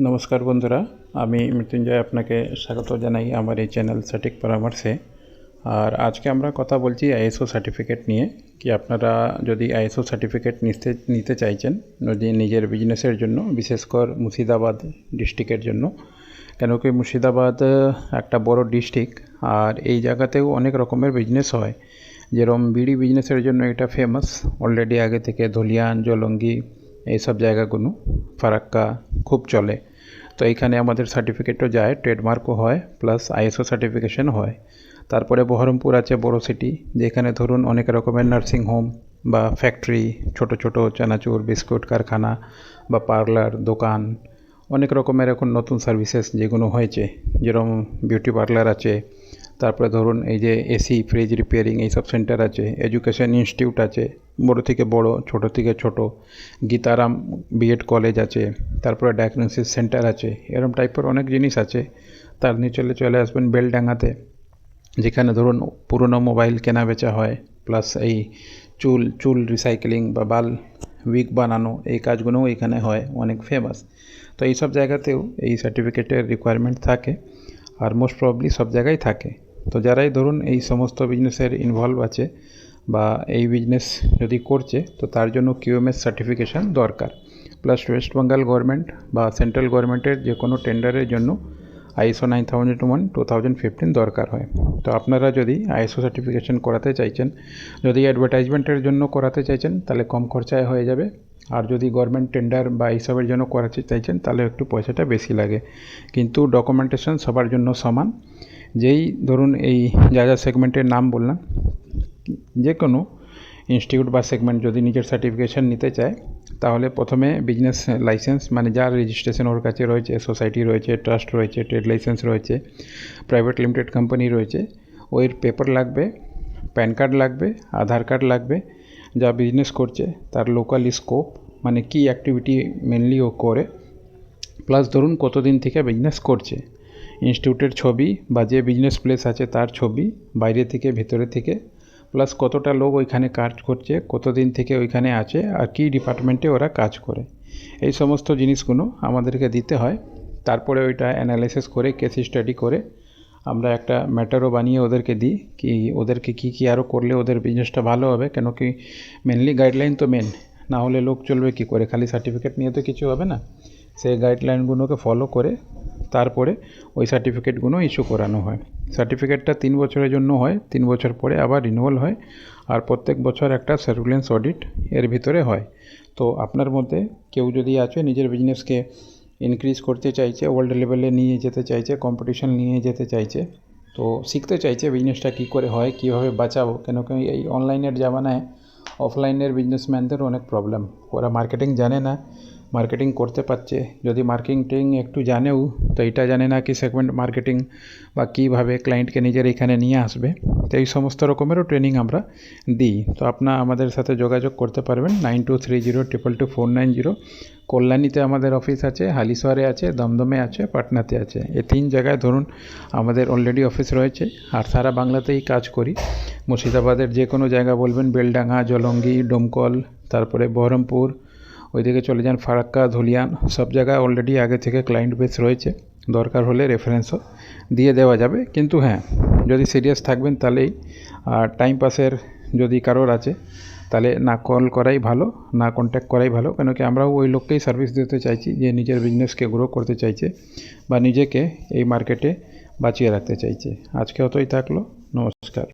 নমস্কার বন্ধুরা, আমি মৃত্যুঞ্জয় আপনাকে স্বাগত জানাই আমার এই চ্যানেল সঠিক পরামর্শে। আর আজকে আমরা কথা বলছি আইএসও সার্টিফিকেট নিয়ে। কি আপনারা যদি আইএসও সার্টিফিকেট নিতে চাইছেন যদি নিজের বিজনেসের জন্য, বিশেষ করে মুর্শিদাবাদ ডিস্ট্রিক্টের জন্য, কেন কি মুর্শিদাবাদ একটা বড় ডিস্ট্রিক্ট আর এই জায়গাতেও অনেক রকমের বিজনেস হয়। যেরকম বিড়ি বিজনেসের জন্য এটা ফেমাস, অলরেডি আগে থেকে ধুলিয়ান, জলঙ্গি এইসব জায়গাগুলো, ফারাক্কা খুব চলে। তো এইখানে আমাদের সার্টিফিকেটও যায়, ট্রেডমার্কও হয়, প্লাস আইএসও সার্টিফিকেশন হয়। তারপরে বহরমপুর আছে বড় সিটি, যেখানে ধরুন অনেক রকমের নার্সিং হোম বা ফ্যাক্টরি, ছোট ছোট চানাচুর বিস্কুট কারখানা বা পার্লার দোকান, অনেক রকমের এখন নতুন সার্ভিসেস যেগুলো হয়েছে, যেরকম বিউটি পার্লার আছে। তারপরে ধরুন এই যে এসি ফ্রিজ রিপেয়ারিং এইসব সেন্টার আছে, এডুকেশন ইনস্টিটিউট আছে, বড় থেকে বড়, ছোট থেকে ছোট, গীতারাম বিএড কলেজ আছে, তারপরে ডায়াগনোসিস সেন্টার আছে, এরকম টাইপের অনেক জিনিস আছে। তার নিচে চলে আসবেন বেলডাঙ্গাতে, যেখানে ধরুন পুরনো মোবাইল কেনা বেচা হয়, প্লাস এই চুল রিসাইক্লিং বা বাল উইক বানানো, এই কাজগুলোও এখানে হয়, অনেক ফেমাস। তো এই সব জায়গাতেও এই সার্টিফিকেটের রিকোয়ারমেন্ট থাকে, আর মোস্ট প্রবলি সব জায়গায় থাকে। তো যারাই ধরুন এই সমস্ত বিজনেসের ইনভলভ আছে বা এই বিজনেস যদি করছে, তো তার জন্য কিউএমএস সার্টিফিকেশান দরকার। প্লাস ওয়েস্ট বেঙ্গল গভর্নমেন্ট বা সেন্ট্রাল গভর্নমেন্টের যে কোনো টেন্ডারের জন্য আইএসও 9001:2015 দরকার হয়। তো আপনারা যদি আইএসও সার্টিফিকেশান করাতে চাইছেন, যদি অ্যাডভার্টাইজমেন্টের জন্য করাতে চাইছেন, তাহলে কম খরচায় হয়ে যাবে। আর যদি গভর্নমেন্ট টেন্ডার বা এইসবের জন্য করাতে চাইছেন, তাহলে একটু পয়সাটা বেশি লাগে। কিন্তু ডকুমেন্টেশন সবার জন্য সমান। যেই ধরুন এই যা সেগমেন্টের নাম বললাম, যে কোনো ইনস্টিটিউট বা সেগমেন্ট যদি নিজের সার্টিফিকেশান নিতে চায়, তাহলে প্রথমে বিজনেস লাইসেন্স, মানে যার রেজিস্ট্রেশন ওর কাছে রয়েছে, সোসাইটি রয়েছে, ট্রাস্ট রয়েছে, ট্রেড লাইসেন্স রয়েছে, প্রাইভেট লিমিটেড কোম্পানি রয়েছে, ওই পেপার লাগবে, প্যান কার্ড লাগবে, আধার কার্ড লাগবে, যা বিজনেস করছে তার লোকাল স্কোপ, মানে কী অ্যাক্টিভিটি মেনলি ও করে, প্লাস ধরুন কতদিন থেকে বিজনেস করছে, ইনস্টিটিউটের ছবি বা যে বিজনেস প্লেস আছে তার ছবি, বাইরে থেকে ভেতরে থেকে, প্লাস কতটা লোক ওইখানে কাজ করছে, কতদিন থেকে ওইখানে আছে, আর কী ডিপার্টমেন্টে ওরা কাজ করে, এই সমস্ত জিনিসগুলো আমাদেরকে দিতে হয়। তারপরে ওইটা অ্যানালাইসিস করে, কেস স্টাডি করে আমরা একটা ম্যাটারও বানিয়ে ওদেরকে দিই, কি ওদেরকে কী আরও করলে ওদের বিজনেসটা ভালো হবে। কেন কি মেনলি গাইডলাইন তো মেন, না হলে লোক চলবে কী করে, খালি সার্টিফিকেট নিয়ে তো কিছু হবে না। সেই গাইডলাইনগুলোকে ফলো করে তারপরে ওই সার্টিফিকেটগুলো ইস্যু করানো হয়। সার্টিফিকেটটা 3 বছরের জন্য হয়, 3 বছর পরে আবার রিনিউয়াল হয়, আর প্রত্যেক বছর একটা সার্ভিলেন্স অডিট এর ভিতরে হয়। তো আপনার মধ্যে কেউ যদি আছে নিজের বিজনেসকে ইনক্রিজ করতে চাইছে, ওয়ার্ল্ড লেভেলে নিয়ে যেতে চাইছে, কম্পিটিশন নিয়ে যেতে চাইছে, তো শিখতে চাইছে বিজনেসটা কী করে হয়, কীভাবে বাঁচাবো। কেন কি এই অনলাইনের জামানায় অফলাইনের বিজনেসম্যানদের অনেক প্রবলেম, ওরা মার্কেটিং জানে না, মার্কেটিং করতে পারছে, যদি মার্কেটিং একটু জানেও তো এটা জানে না কি সেগমেন্ট মার্কেটিং বা কীভাবে ক্লায়েন্টকে নিজের এখানে নিয়ে আসবে। তো এই সমস্ত রকমেরও ট্রেনিং আমরা দিই। তো আপনারা আমাদের সাথে যোগাযোগ করতে পারবেন 9230222490। কল্যাণীতে আমাদের অফিস আছে, হালিশহরে আছে, দমদমে আছে, পাটনাতে আছে। এই 3 জায়গায় ধরুন আমাদের অলরেডি অফিস রয়েছে, আর সারা বাংলাতেই কাজ করি। মুর্শিদাবাদের যে কোনো জায়গা বলবেন, বেলডাঙ্গা, জলঙ্গি, ডোমকল, তারপরে বহরমপুর, ওইদিকে চলে যান ফারাক্কা, ধুলিয়ান, সব জায়গায় অলরেডি আগে থেকে ক্লায়েন্ট বেস রয়েছে। দরকার হলে রেফারেন্সও দিয়ে দেওয়া যাবে। কিন্তু হ্যাঁ, যদি সিরিয়াস থাকবেন তাহলেই, আর টাইম পাসের যদি কারোর আছে, তাহলে না কল করাই ভালো, না কন্ট্যাক্ট করাই ভালো। কেন কি আমরাও ওই লোককেই সার্ভিস দিতে চাইছি যে নিজের বিজনেসকে গ্রো করতে চাইছে বা নিজেকে এই মার্কেটে বাঁচিয়ে রাখতে চাইছে। আজকে অতই থাকলো, নমস্কার।